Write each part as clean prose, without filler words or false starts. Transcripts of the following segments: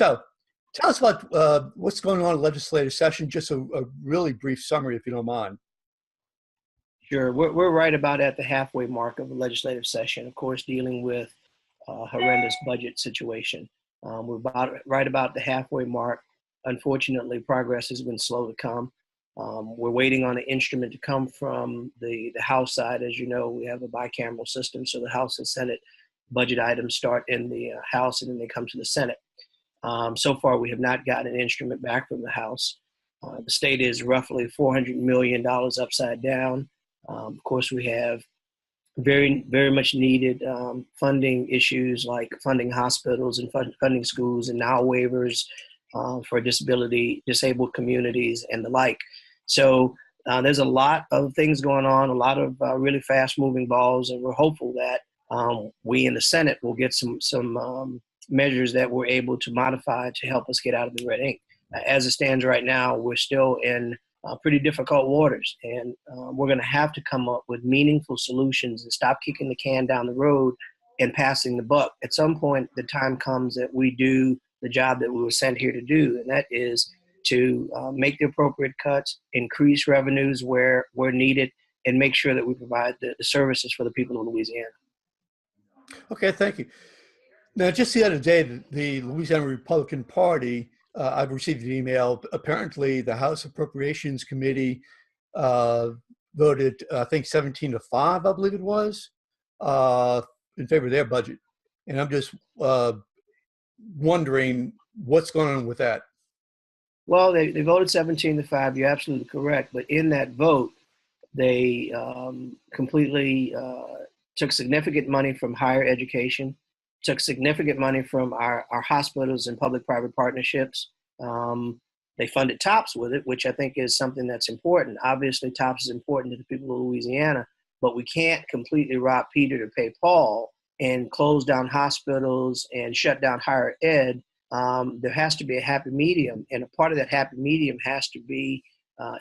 So tell us about what's going on in legislative session, just a really brief summary, if you don't mind. Sure. We're right about at the halfway mark of the legislative session, of course, dealing with a horrendous budget situation. We're right about the halfway mark. Unfortunately, progress has been slow to come. We're waiting on an instrument to come from the House side. As you know, we have a bicameral system, so the House and Senate budget items start in the House and then they come to the Senate. So far, we have not gotten an instrument back from the House. The state is roughly $400 million upside down. Of course, we have very, very much needed funding issues like funding hospitals and funding schools, and now waivers for disabled communities and the like. So there's a lot of things going on, a lot of really fast moving balls, and we're hopeful that we in the Senate will get some measures that we're able to modify to help us get out of the red ink. As it stands right now, we're still in pretty difficult waters, and we're going to have to come up with meaningful solutions and stop kicking the can down the road and passing the buck. At some point, the time comes that we do the job that we were sent here to do, and that is to make the appropriate cuts, increase revenues where needed, and make sure that we provide the services for the people of Louisiana. Okay, thank you. Now, just the other day, the Louisiana Republican Party, I've received an email. Apparently, the House Appropriations Committee voted, I think, 17-5, I believe it was, in favor of their budget. And I'm just wondering what's going on with that. Well, they voted 17-5. You're absolutely correct. But in that vote, they completely took significant money from higher education, took significant money from our hospitals and public-private partnerships. They funded TOPS with it, which I think is something that's important. Obviously, TOPS is important to the people of Louisiana, but we can't completely rob Peter to pay Paul and close down hospitals and shut down higher ed. There has to be a happy medium, and a part of that happy medium has to be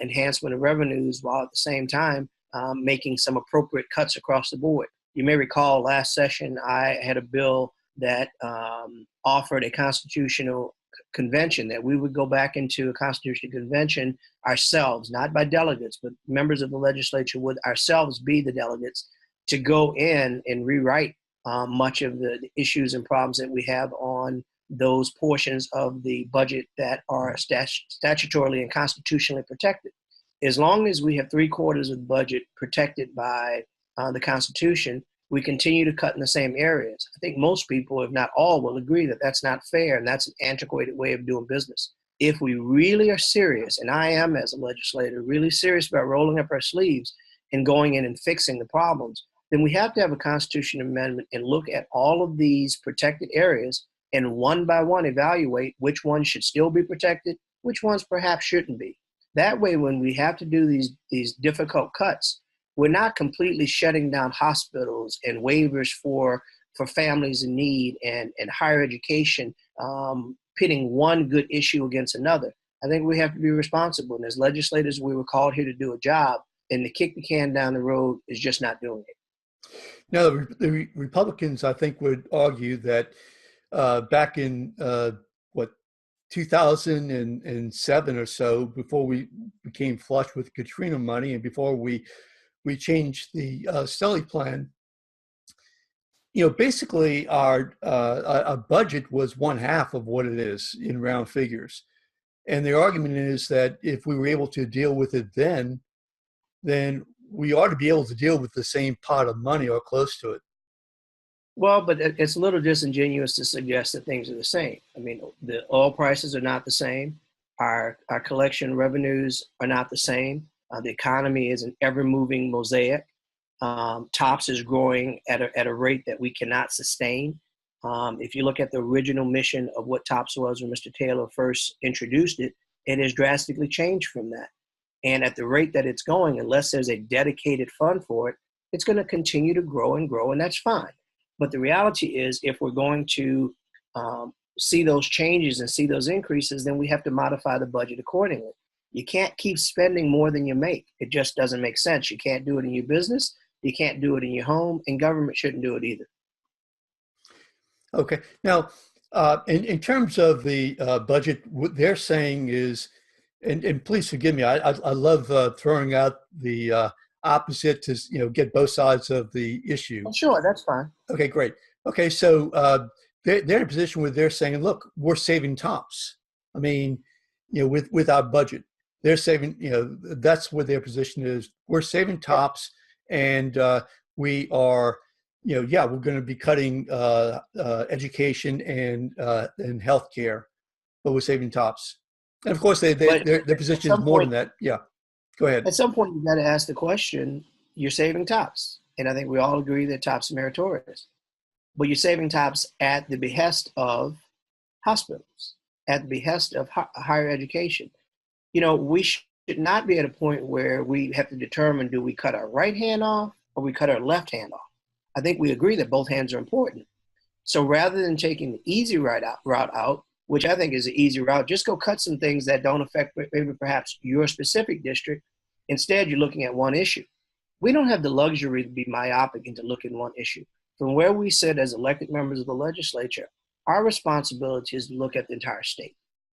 enhancement of revenues while at the same time making some appropriate cuts across the board. You may recall last session I had a bill that offered a constitutional convention, that we would go back into a constitutional convention ourselves, not by delegates, but members of the legislature would ourselves be the delegates to go in and rewrite much of the issues and problems that we have on those portions of the budget that are statutorily and constitutionally protected. As long as we have 3/4 of the budget protected by the Constitution, we continue to cut in the same areas. I think most people, if not all, will agree that that's not fair and that's an antiquated way of doing business. If we really are serious, and I am as a legislator, really serious about rolling up our sleeves and going in and fixing the problems, then we have to have a constitutional amendment and look at all of these protected areas and one by one evaluate which ones should still be protected, which ones perhaps shouldn't be. That way, when we have to do these difficult cuts, we're not completely shutting down hospitals and waivers for families in need and higher education, pitting one good issue against another. I think we have to be responsible. And as legislators, we were called here to do a job, and to kick the can down the road is just not doing it. Now, the Republicans, I think, would argue that back in 2007 or so, before we became flush with Katrina money and before we changed the Stelly plan, basically our budget was 1/2 of what it is in round figures. And the argument is that if we were able to deal with it then we ought to be able to deal with the same pot of money or close to it. Well, but it's a little disingenuous to suggest that things are the same. I mean, the oil prices are not the same. Our collection revenues are not the same. The economy is an ever-moving mosaic. TOPS is growing at a rate that we cannot sustain. If you look at the original mission of what TOPS was when Mr. Taylor first introduced it, it has drastically changed from that. And at the rate that it's going, unless there's a dedicated fund for it, it's going to continue to grow, and that's fine. But the reality is, if we're going to see those changes and see those increases, then we have to modify the budget accordingly. You can't keep spending more than you make. It just doesn't make sense. You can't do it in your business. You can't do it in your home, and government shouldn't do it either. Okay. Now, In terms of the budget, what they're saying is, and please forgive me, I love throwing out the opposite to get both sides of the issue. Oh, sure, that's fine. Okay, great. Okay, so they're in a position where they're saying, look, we're saving tops. I mean, with our budget, they're saving. That's what their position is. We're saving tops, and we are. Yeah, we're going to be cutting education and healthcare, but we're saving tops. And of course, But their at position is some more than point, that. Yeah, go ahead. at some point, you got to ask the question: you're saving tops, and I think we all agree that tops are meritorious. But you're saving tops at the behest of hospitals, at the behest of higher education. We should not be at a point where we have to determine, do we cut our right hand off or we cut our left hand off? I think we agree that both hands are important. So rather than taking the easy route out, which I think is an easy route, just go cut some things that don't affect maybe perhaps your specific district. Instead, you're looking at one issue. We don't have the luxury to be myopic and to look at one issue. From where we sit as elected members of the legislature, our responsibility is to look at the entire state.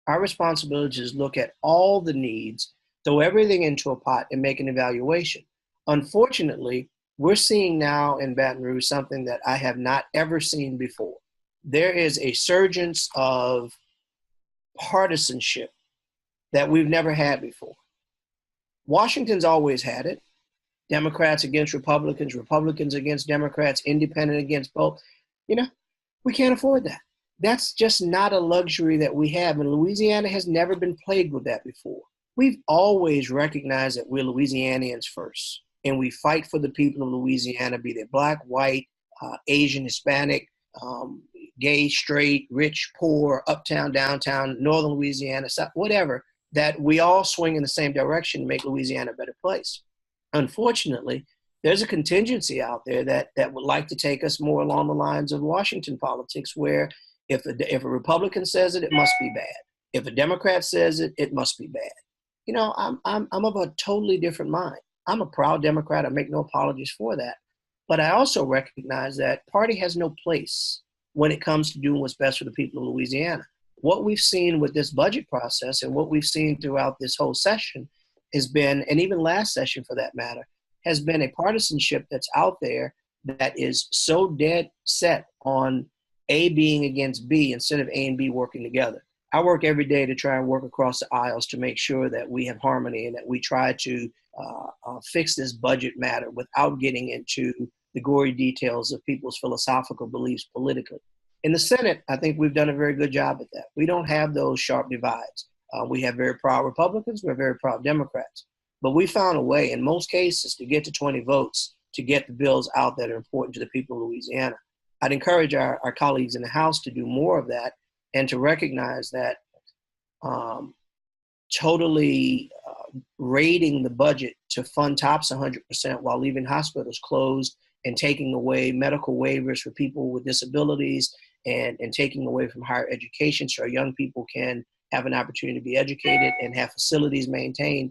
Our responsibility is to look at all the needs, throw everything into a pot, and make an evaluation. Unfortunately, we're seeing now in Baton Rouge something that I have not ever seen before. There is a surgence of partisanship that we've never had before. Washington's always had it. Democrats against Republicans, Republicans against Democrats, independent against both. We can't afford that. That's just not a luxury that we have. And Louisiana has never been plagued with that before. We've always recognized that we're Louisianians first. And we fight for the people of Louisiana, be they Black, white, Asian, Hispanic, gay, straight, rich, poor, uptown, downtown, northern Louisiana, whatever, that we all swing in the same direction to make Louisiana a better place. Unfortunately, there's a contingency out there that would like to take us more along the lines of Washington politics, where if a Republican says it, it must be bad. If a Democrat says it, it must be bad. I'm of a totally different mind. I'm a proud Democrat. I make no apologies for that. But I also recognize that party has no place when it comes to doing what's best for the people of Louisiana. What we've seen with this budget process and what we've seen throughout this whole session has been, and even last session for that matter, has been a partisanship that's out there that is so dead set on A being against B instead of A and B working together. I work every day to try and work across the aisles to make sure that we have harmony and that we try to fix this budget matter without getting into the gory details of people's philosophical beliefs politically. In the Senate, I think we've done a very good job at that. We don't have those sharp divides. We have very proud Republicans, we're very proud Democrats. But we found a way, in most cases, to get to 20 votes to get the bills out that are important to the people of Louisiana. I'd encourage our colleagues in the House to do more of that and to recognize that totally raiding the budget to fund TOPS 100% while leaving hospitals closed and taking away medical waivers for people with disabilities and taking away from higher education so our young people can have an opportunity to be educated and have facilities maintained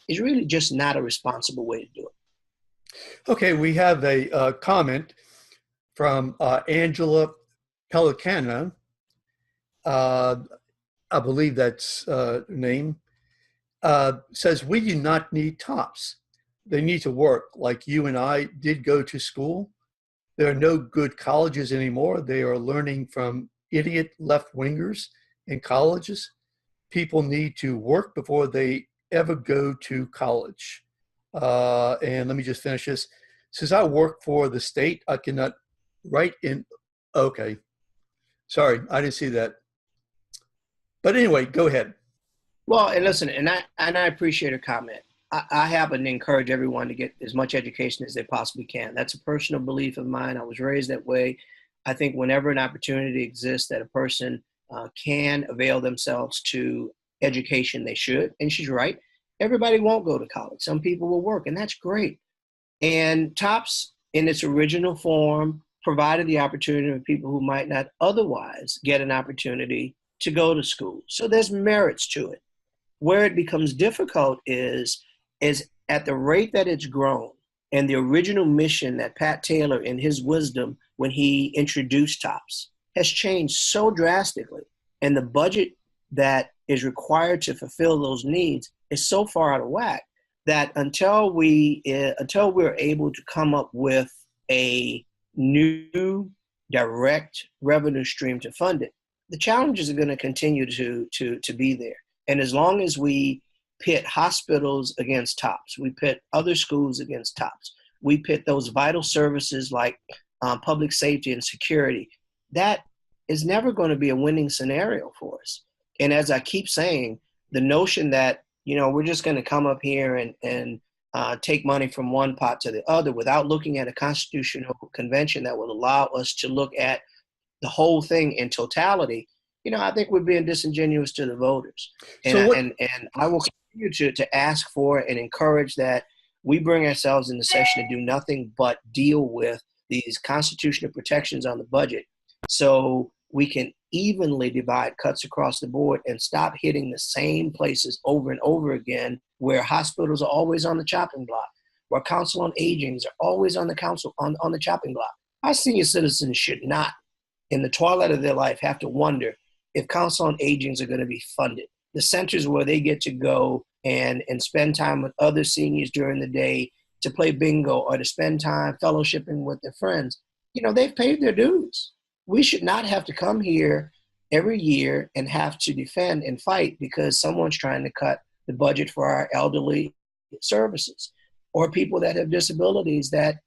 is really just not a responsible way to do it. Okay, we have a comment from Angela Pelicana. I believe that's her name. Says, we do not need TOPS. They need to work. Like you and I did go to school. There are no good colleges anymore. They are learning from idiot left-wingers in colleges. People need to work before they ever go to college. And let me just finish this. Since I work for the state, I cannot write in. Okay. Sorry, I didn't see that. But anyway, go ahead. Well, and listen, and I appreciate a comment. I happen to encourage everyone to get as much education as they possibly can. That's a personal belief of mine. I was raised that way. I think whenever an opportunity exists that a person can avail themselves to education, they should. And she's right. Everybody won't go to college. Some people will work, and that's great. And TOPS, in its original form, provided the opportunity for people who might not otherwise get an opportunity to go to school. So there's merits to it. Where it becomes difficult is at the rate that it's grown and the original mission that Pat Taylor, in his wisdom, when he introduced TOPS, has changed so drastically, and the budget that is required to fulfill those needs is so far out of whack that until we're able to come up with a new direct revenue stream to fund it, the challenges are going to continue to be there. And as long as we pit hospitals against TOPS, we pit other schools against TOPS, we pit those vital services like public safety and security, that is never going to be a winning scenario for us. And as I keep saying, the notion that, we're just going to come up here and take money from one pot to the other without looking at a constitutional convention that will allow us to look at the whole thing in totality, I think we're being disingenuous to the voters. And I will continue to ask for and encourage that we bring ourselves in the session to do nothing but deal with these constitutional protections on the budget so we can evenly divide cuts across the board and stop hitting the same places over and over again, where hospitals are always on the chopping block, where council on agings are always on the chopping block. Our senior citizens should not, in the twilight of their life, have to wonder if council on agings are going to be funded. The centers where they get to go and spend time with other seniors during the day to play bingo or to spend time fellowshipping with their friends, they've paid their dues. We should not have to come here every year and have to defend and fight because someone's trying to cut the budget for our elderly services, or people that have disabilities that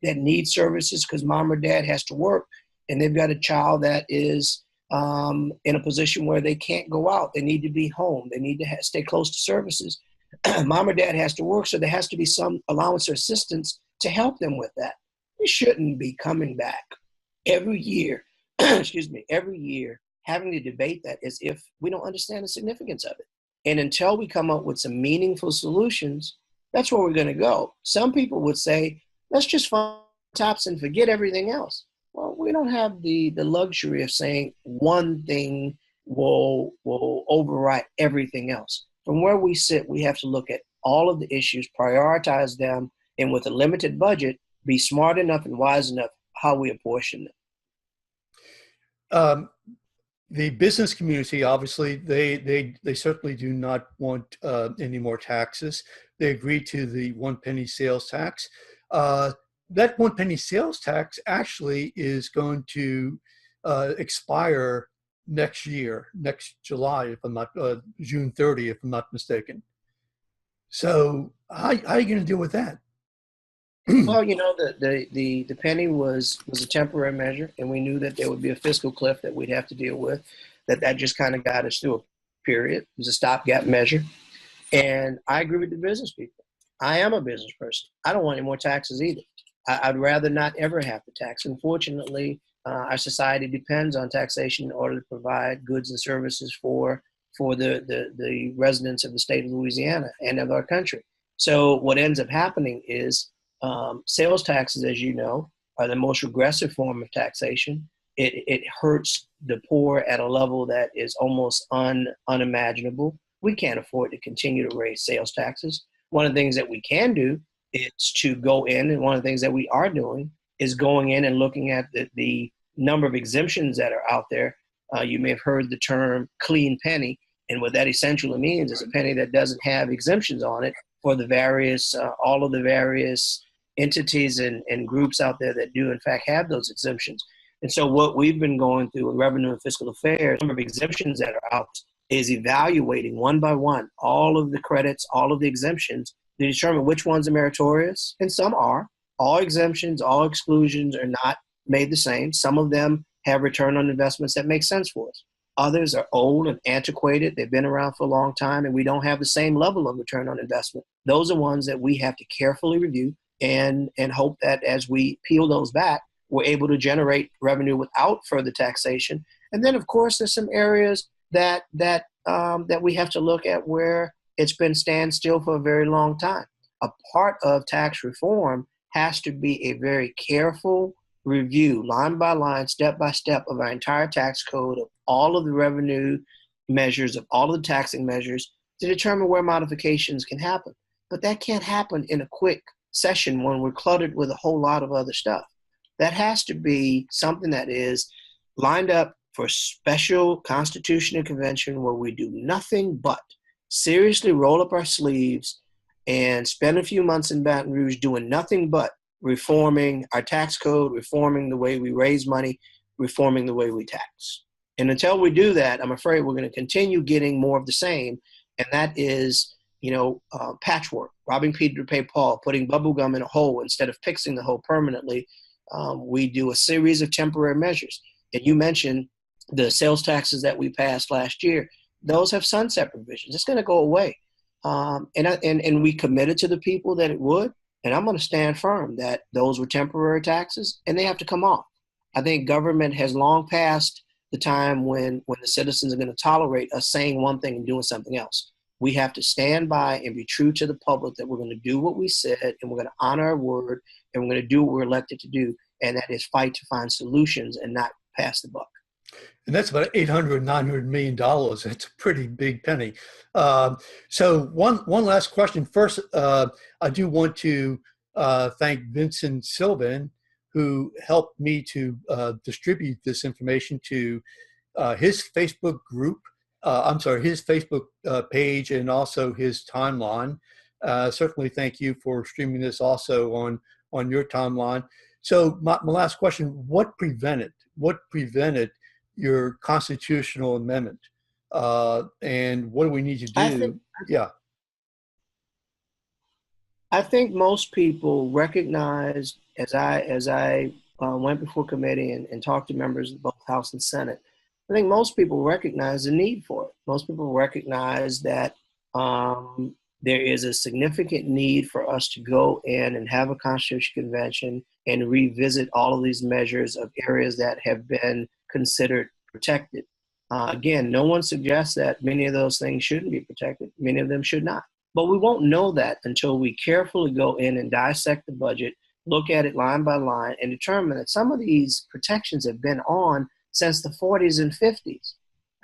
need services because mom or dad has to work and they've got a child that is in a position where they can't go out. They need to be home. They need to stay close to services. Mom or dad has to work, so there has to be some allowance or assistance to help them with that. We shouldn't be coming back every year, every year, having to debate that as if we don't understand the significance of it. And until we come up with some meaningful solutions, that's where we're going to go. Some people would say, let's just fund TOPS and forget everything else. Well, we don't have the luxury of saying one thing will override everything else. From where we sit, we have to look at all of the issues, prioritize them, and with a limited budget, be smart enough and wise enough how we apportion them. The business community, obviously, they certainly do not want any more taxes. They agreed to the 1 penny sales tax. That 1 penny sales tax actually is going to expire next year, next July, if I'm not June 30, if I'm not mistaken. So how are you going to deal with that? Well, the penny was a temporary measure, and we knew that there would be a fiscal cliff that we'd have to deal with. That just kind of got us through a period. It was a stopgap measure, and I agree with the business people. I am a business person. I don't want any more taxes either. I'd rather not ever have to tax. Unfortunately, our society depends on taxation in order to provide goods and services for the residents of the state of Louisiana and of our country. So what ends up happening is sales taxes, as you know, are the most regressive form of taxation. It hurts the poor at a level that is almost unimaginable. We can't afford to continue to raise sales taxes. One of the things that we can do is to go in, and one of the things that we are doing is going in and looking at the number of exemptions that are out there. You may have heard the term clean penny, and what that essentially means is a penny that doesn't have exemptions on it for the various, all of the various entities and groups out there that do in fact have those exemptions. And so what we've been going through in Revenue and Fiscal Affairs, the number of exemptions that are out, is evaluating one by one all of the credits, all of the exemptions, to determine which ones are meritorious, and some are. All exemptions, all exclusions are not made the same. Some of them have return on investments that make sense for us. Others are old and antiquated. They've been around for a long time, and we don't have the same level of return on investment. Those are ones that we have to carefully review and hope that as we peel those back, we're able to generate revenue without further taxation. And then, of course, there's some areas that we have to look at where it's been standstill for a very long time. A part of tax reform has to be a very careful review, line by line, step by step, of our entire tax code, of all of the revenue measures, of all of the taxing measures, to determine where modifications can happen. But that can't happen in a quick session when we're cluttered with a whole lot of other stuff. That has to be something that is lined up for a special constitutional convention where we do nothing but seriously roll up our sleeves and spend a few months in Baton Rouge doing nothing but reforming our tax code, reforming the way we raise money, reforming the way we tax. And until we do that, I'm afraid we're going to continue getting more of the same. And that is, patchwork, robbing Peter to pay Paul, putting bubblegum in a hole instead of fixing the hole permanently. We do a series of temporary measures. And you mentioned the sales taxes that we passed last year. Those have sunset provisions. It's going to go away. And we committed to the people that it would. And I'm going to stand firm that those were temporary taxes and they have to come off. I think government has long passed the time when the citizens are going to tolerate us saying one thing and doing something else. We have to stand by and be true to the public that we're going to do what we said and we're going to honor our word and we're going to do what we're elected to do. And that is fight to find solutions and not pass the buck. And that's about $800–900 million. That's a pretty big penny. So one last question. First, I do want to thank Vincent Sylvan, who helped me to distribute this information to his Facebook group. His Facebook page and also his timeline. Certainly thank you for streaming this also on your timeline. So my last question, what prevented your constitutional amendment? And what do we need to do? I think most people recognize, as I went before committee and talked to members of both House and Senate, I think most people recognize the need for it. Most people recognize that there is a significant need for us to go in and have a constitutional convention and revisit all of these measures of areas that have been considered protected. Again, no one suggests that many of those things shouldn't be protected. Many of them should not. But we won't know that until we carefully go in and dissect the budget, look at it line by line, and determine that some of these protections have been on since the 40s and 50s.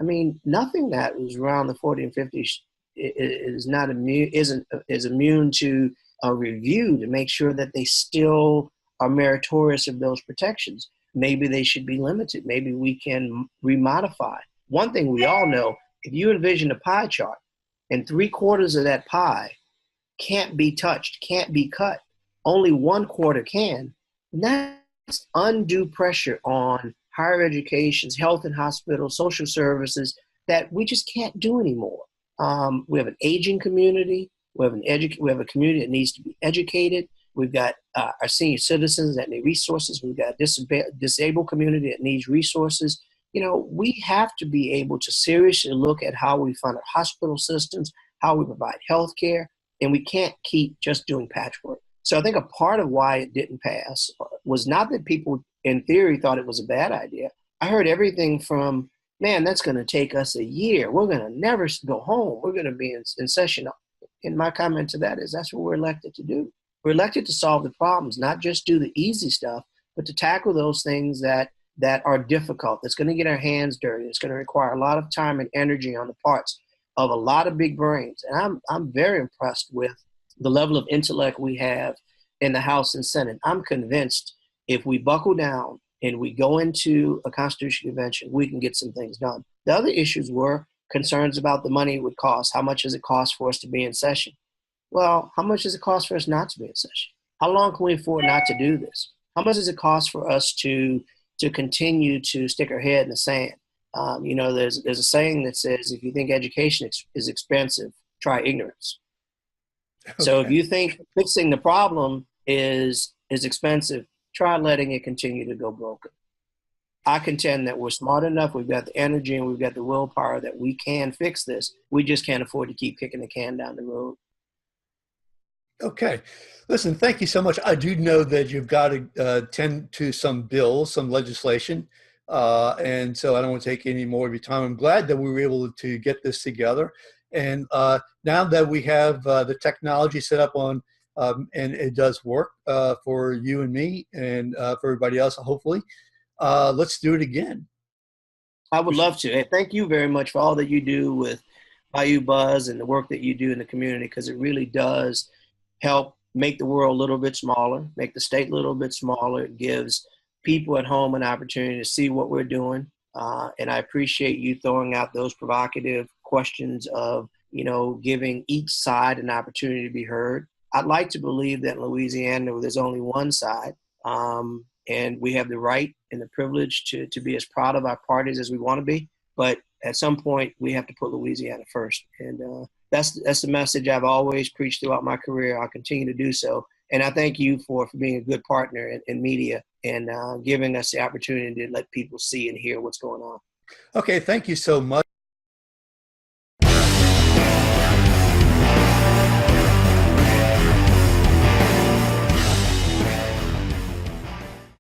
I mean, nothing that was around the 40s and 50s is immune to a review to make sure that they still are meritorious of those protections. Maybe they should be limited. Maybe we can remodify. One thing we all know, if you envision a pie chart and 3/4 of that pie can't be touched, can't be cut, only 1/4 can, that's undue pressure on higher education, health and hospitals, social services that we just can't do anymore. We have an aging community. We have a community that needs to be educated. We've got our senior citizens that need resources. We've got a disabled community that needs resources. We have to be able to seriously look at how we fund our hospital systems, how we provide health care, and we can't keep just doing patchwork. So I think a part of why it didn't pass was not that people in theory thought it was a bad idea. I heard everything from, man, that's going to take us a year. We're going to never go home. We're going to be in session. And my comment to that is that's what we're elected to do. We're elected to solve the problems, not just do the easy stuff, but to tackle those things that are difficult, that's going to get our hands dirty. It's going to require a lot of time and energy on the parts of a lot of big brains. And I'm very impressed with the level of intellect we have in the House and Senate. I'm convinced if we buckle down and we go into a constitutional convention, we can get some things done. The other issues were concerns about the money it would cost. How much does it cost for us to be in session? Well, how much does it cost for us not to be in session? How long can we afford not to do this? How much does it cost for us to continue to stick our head in the sand? There's a saying that says, if you think education is expensive, try ignorance. Okay. So if you think fixing the problem is expensive, try letting it continue to go broken. I contend that we're smart enough, we've got the energy and we've got the willpower that we can fix this. We just can't afford to keep kicking the can down the road. Okay. Listen, thank you so much. I do know that you've got to tend to some bills, some legislation, and so I don't want to take any more of your time. I'm glad that we were able to get this together. And now that we have the technology set up on, and it does work for you and me and for everybody else, hopefully, let's do it again. I would love to. And thank you very much for all that you do with Bayou Buzz and the work that you do in the community, because it really does help make the world a little bit smaller, make the state a little bit smaller. It gives people at home an opportunity to see what we're doing. And I appreciate you throwing out those provocative questions of, giving each side an opportunity to be heard. I'd like to believe that in Louisiana, there's only one side, and we have the right and the privilege to be as proud of our parties as we want to be. But at some point, we have to put Louisiana first. And that's the message I've always preached throughout my career. I'll continue to do so. And I thank you for being a good partner in media and giving us the opportunity to let people see and hear what's going on. Okay, thank you so much.